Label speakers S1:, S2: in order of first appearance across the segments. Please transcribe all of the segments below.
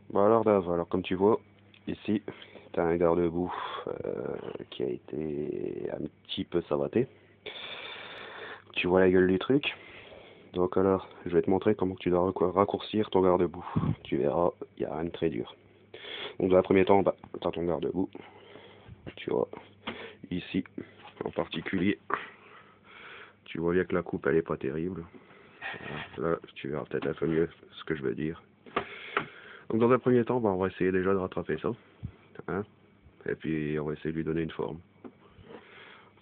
S1: Bon alors Dave, alors comme tu vois, ici, tu as un garde-boue qui a été un petit peu savaté. Tu vois la gueule du truc. Donc alors, je vais te montrer comment tu dois raccourcir ton garde-boue. Tu verras, il y a rien de très dur. Donc dans un premier temps, tu as ton garde-boue. Tu vois, ici, en particulier, tu vois bien que la coupe, elle est pas terrible. Voilà, là, tu verras peut-être un peu mieux ce que je veux dire. Donc dans un premier temps, on va essayer déjà de rattraper ça. Hein, et puis on va essayer de lui donner une forme.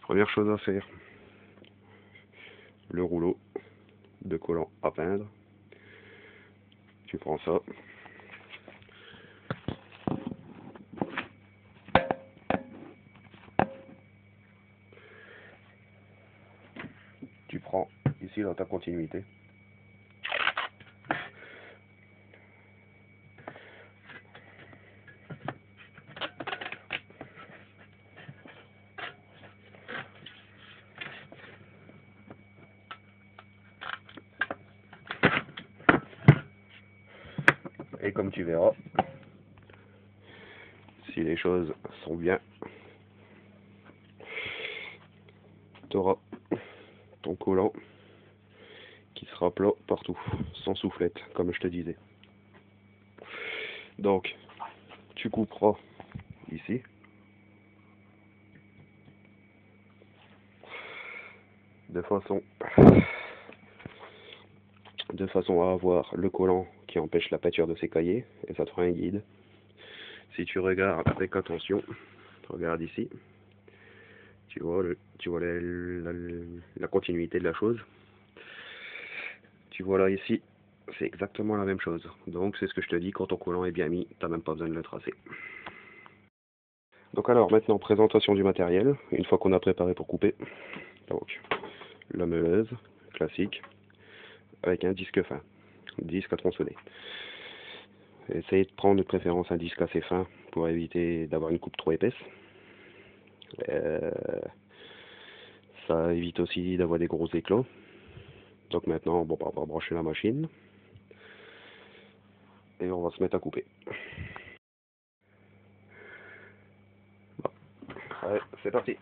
S1: Première chose à faire, le rouleau de collant à peindre. Tu prends ça. Tu prends ici dans ta continuité. Et comme tu verras, si les choses sont bien, tu auras ton collant qui sera plat partout, sans soufflette, comme je te disais. Donc, tu couperas ici. De façon à avoir le collant qui empêche la pâture de s'écailler, et ça te fera un guide. Si tu regardes avec attention, regarde ici, tu vois, la continuité de la chose. Tu vois là ici, c'est exactement la même chose. Donc c'est ce que je te dis, quand ton collant est bien mis, t'as même pas besoin de le tracer. Donc alors maintenant, présentation du matériel, une fois qu'on a préparé pour couper. Donc la meuleuse, classique, avec un disque fin, disque à tronçonner. Essayez de prendre de préférence un disque assez fin pour éviter d'avoir une coupe trop épaisse. Ça évite aussi d'avoir des gros éclats. Donc maintenant, on va brancher la machine. Et on va se mettre à couper. Bon. Allez, c'est parti.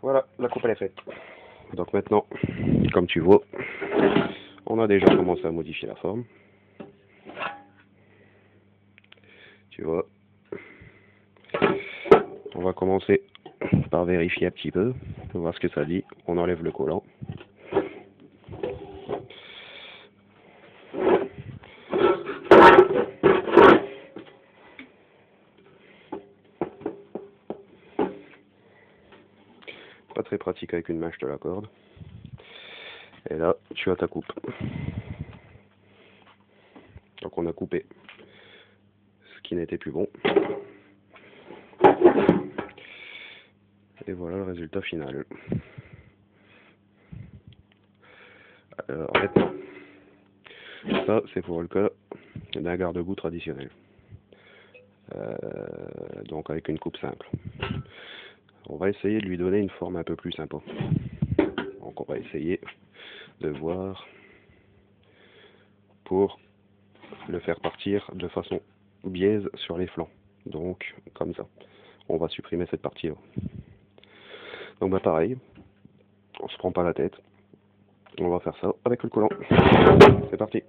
S1: Voilà, la coupe elle est faite. Donc maintenant, comme tu vois, on a déjà commencé à modifier la forme. Tu vois. On va commencer par vérifier un petit peu, pour voir ce que ça dit. On enlève le collant. Pas très pratique avec une main, je te l'accorde. Et là, tu as ta coupe. Donc on a coupé ce qui n'était plus bon. Et voilà le résultat final. Maintenant, ça c'est pour le cas d'un garde-boue traditionnel. Donc avec une coupe simple. On va essayer de lui donner une forme un peu plus sympa. Donc on va essayer de voir pour le faire partir de façon biaise sur les flancs. Donc comme ça. On va supprimer cette partie-là. Donc pareil, on se prend pas la tête. On va faire ça avec le collant. C'est parti.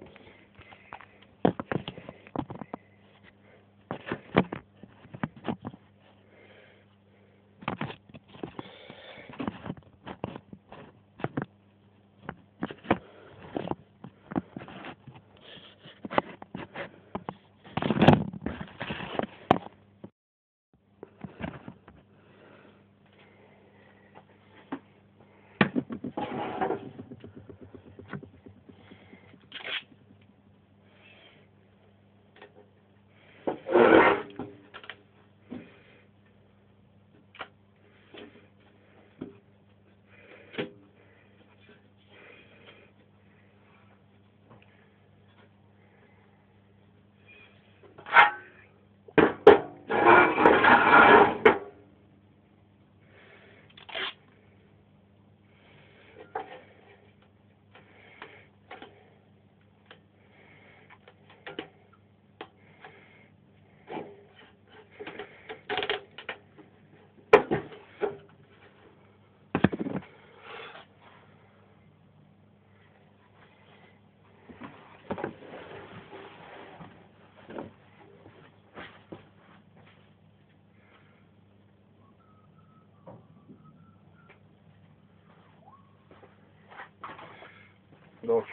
S1: Donc,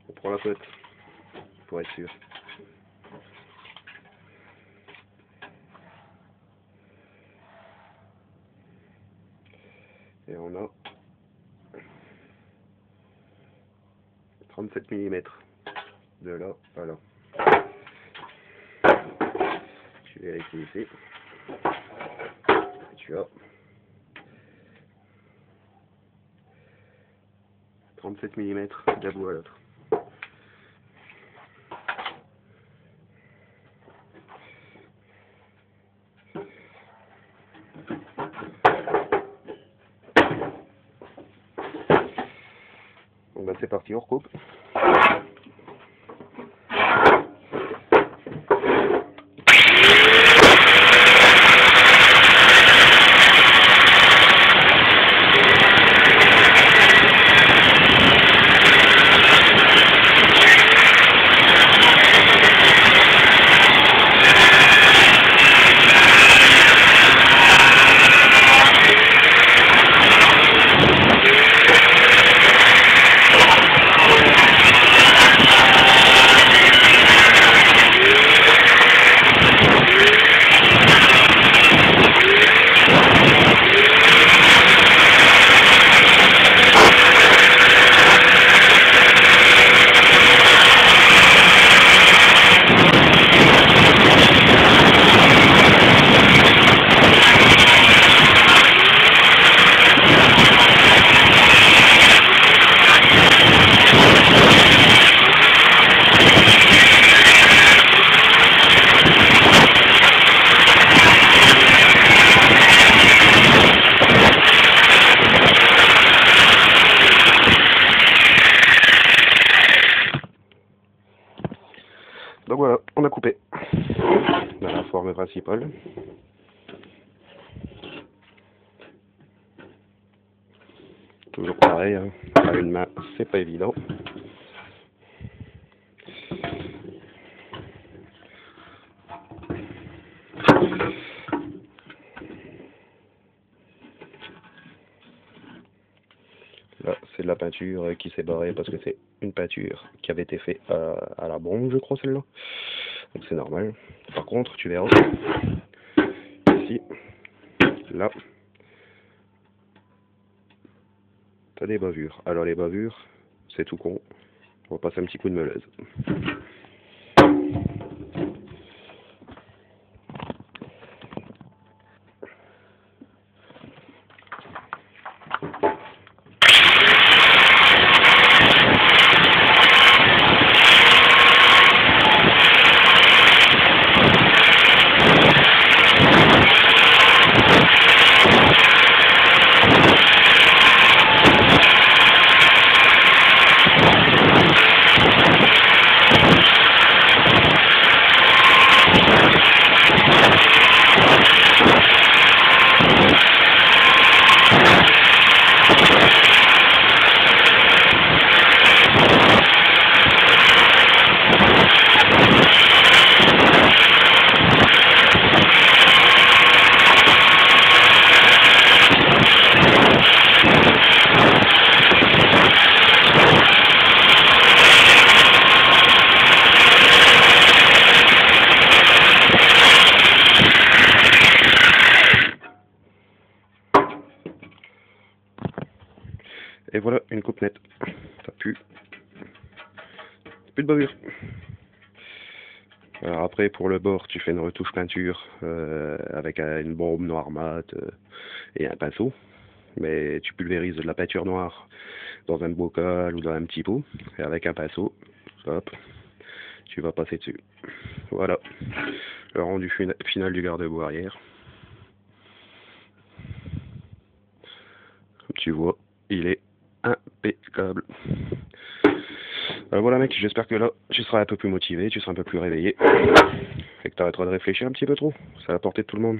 S1: on prend la pète pour être sûr. Et on a 37 mm de là à là. Tu vérifies ici. Et tu as 37 mm d'un bout à l'autre. Donc ben c'est parti, on recoupe. Donc voilà, on a coupé dans la forme principale. Toujours pareil, hein. À une main, c'est pas évident. Là, c'est de la peinture qui s'est barrée parce que c'est une peinture qui avait été faite à la bombe, je crois, celle-là. Donc c'est normal. Par contre, tu verras, ici, là, t'as des bavures. Alors les bavures, c'est tout con. On va passer un petit coup de meuleuse. voilà, une coupe nette. Ça pue. Plus de bavure. Alors après, pour le bord, tu fais une retouche peinture avec une bombe noire mat et un pinceau. Mais tu pulvérises de la peinture noire dans un bocal ou dans un petit pot. Et avec un pinceau, hop, tu vas passer dessus. Voilà, le rendu final du garde-boue arrière. Comme tu vois, il est impeccable. Alors voilà mec, j'espère que là, tu seras un peu plus motivé, tu seras un peu plus réveillé. Et que tu arrêteras de réfléchir un petit peu trop. C'est à la portée de tout le monde.